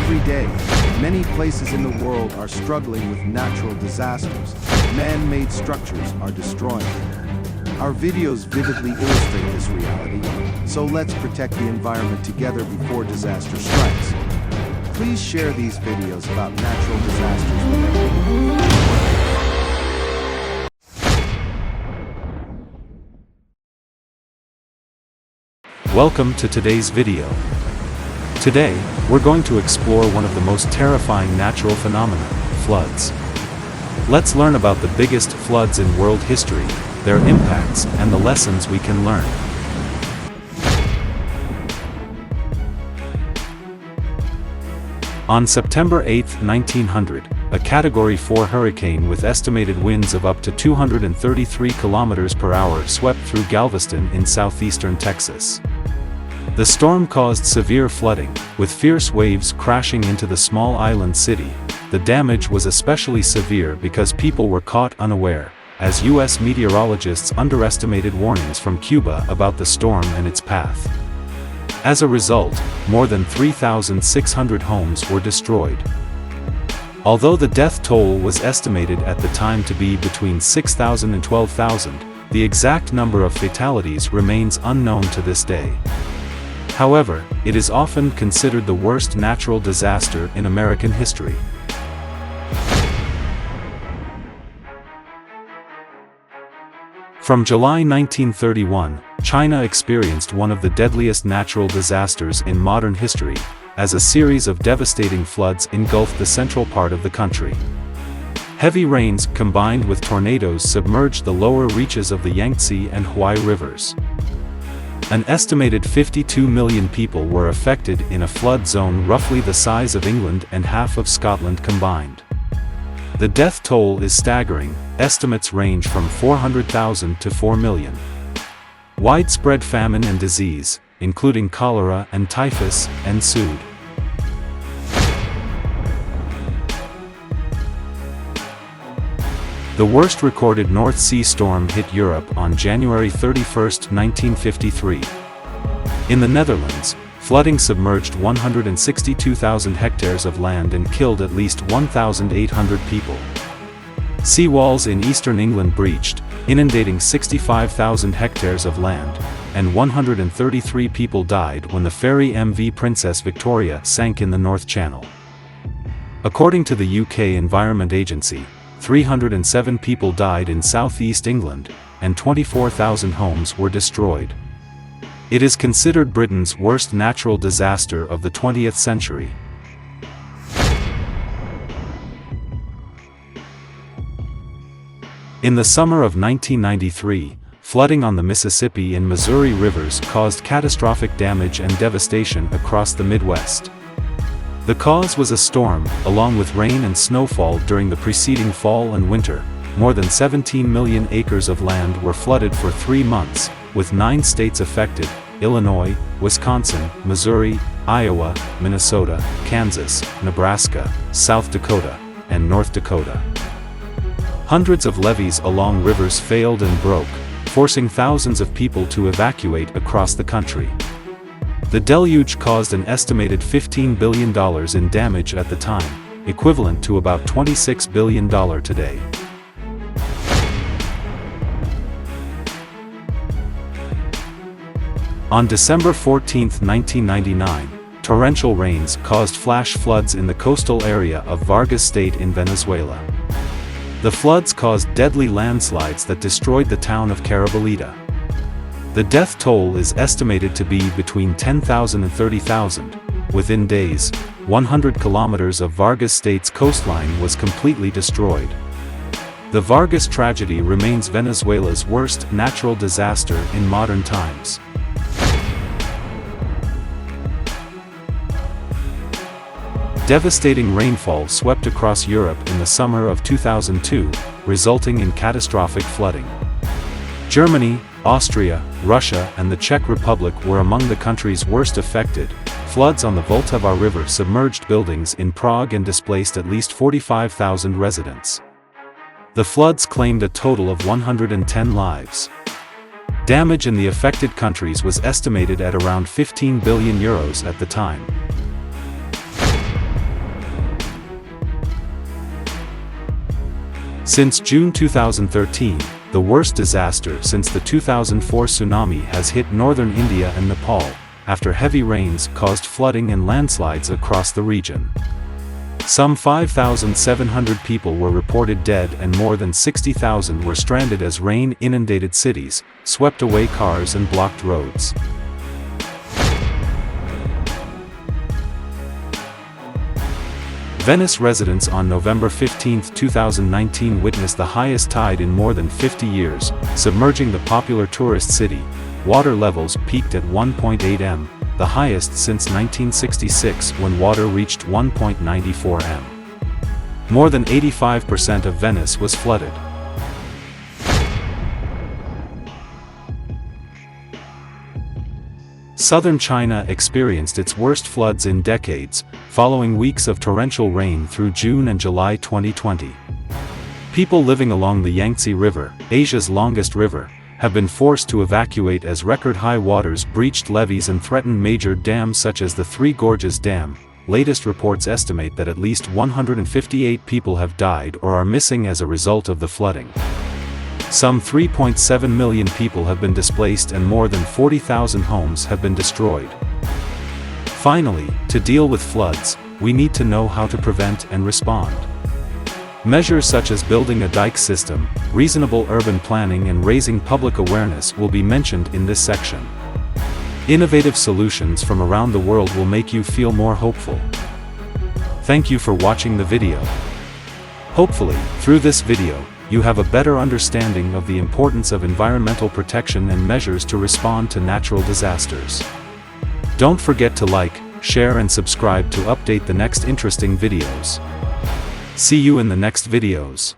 Every day, many places in the world are struggling with natural disasters. Man-made structures are destroying them. Our videos vividly illustrate this reality, so let's protect the environment together before disaster strikes. Please share these videos about natural disasters with everyone. Welcome to today's video. Today, we're going to explore one of the most terrifying natural phenomena, floods. Let's learn about the biggest floods in world history, their impacts, and the lessons we can learn. On September 8, 1900, a Category 4 hurricane with estimated winds of up to 233 kilometers per hour swept through Galveston in southeastern Texas. The storm caused severe flooding, with fierce waves crashing into the small island city. The damage was especially severe because people were caught unaware, as U.S. meteorologists underestimated warnings from Cuba about the storm and its path. As a result, more than 3,600 homes were destroyed. Although the death toll was estimated at the time to be between 6,000 and 12,000, the exact number of fatalities remains unknown to this day. However, it is often considered the worst natural disaster in American history. From July 1931, China experienced one of the deadliest natural disasters in modern history, as a series of devastating floods engulfed the central part of the country. Heavy rains combined with tornadoes submerged the lower reaches of the Yangtze and Huai rivers. An estimated 52 million people were affected in a flood zone roughly the size of England and half of Scotland combined. The death toll is staggering, estimates range from 400,000 to 4 million. Widespread famine and disease, including cholera and typhus, ensued. The worst recorded North Sea storm hit Europe on January 31, 1953. In the Netherlands, flooding submerged 162,000 hectares of land and killed at least 1,800 people. Seawalls in eastern England breached, inundating 65,000 hectares of land, and 133 people died when the ferry MV Princess Victoria sank in the North Channel. According to the UK Environment Agency, 307 people died in southeast England, and 24,000 homes were destroyed. It is considered Britain's worst natural disaster of the 20th century. In the summer of 1993, flooding on the Mississippi and Missouri rivers caused catastrophic damage and devastation across the Midwest. The cause was a storm, along with rain and snowfall during the preceding fall and winter. More than 17 million acres of land were flooded for 3 months, with 9 states affected: Illinois, Wisconsin, Missouri, Iowa, Minnesota, Kansas, Nebraska, South Dakota, and North Dakota. Hundreds of levees along rivers failed and broke, forcing thousands of people to evacuate across the country. The deluge caused an estimated $15 billion in damage at the time, equivalent to about $26 billion today. On December 14, 1999, torrential rains caused flash floods in the coastal area of Vargas State in Venezuela. The floods caused deadly landslides that destroyed the town of Carabalita. The death toll is estimated to be between 10,000 and 30,000. Within days, 100 kilometers of Vargas State's coastline was completely destroyed. The Vargas tragedy remains Venezuela's worst natural disaster in modern times. Devastating rainfall swept across Europe in the summer of 2002, resulting in catastrophic flooding. Germany, Austria, Russia, and the Czech Republic were among the countries worst affected. Floods on the Vltava River submerged buildings in Prague and displaced at least 45,000 residents. The floods claimed a total of 110 lives. Damage in the affected countries was estimated at around €15 billion at the time. Since June 2013, the worst disaster since the 2004 tsunami has hit northern India and Nepal, after heavy rains caused flooding and landslides across the region. Some 5,700 people were reported dead and more than 60,000 were stranded as rain inundated cities, swept away cars and blocked roads. Venice residents on November 15, 2019 witnessed the highest tide in more than 50 years, submerging the popular tourist city. Water levels peaked at 1.8 m, the highest since 1966 when water reached 1.94 m. More than 85% of Venice was flooded. Southern China experienced its worst floods in decades, following weeks of torrential rain through June and July 2020. People living along the Yangtze River, Asia's longest river, have been forced to evacuate as record-high waters breached levees and threatened major dams such as the Three Gorges Dam. Latest reports estimate that at least 158 people have died or are missing as a result of the flooding. Some 3.7 million people have been displaced and more than 40,000 homes have been destroyed. Finally, to deal with floods, we need to know how to prevent and respond. Measures such as building a dike system, reasonable urban planning and raising public awareness will be mentioned in this section. Innovative solutions from around the world will make you feel more hopeful. Thank you for watching the video. Hopefully, through this video, you have a better understanding of the importance of environmental protection and measures to respond to natural disasters. Don't forget to like, share and subscribe to update the next interesting videos. See you in the next videos.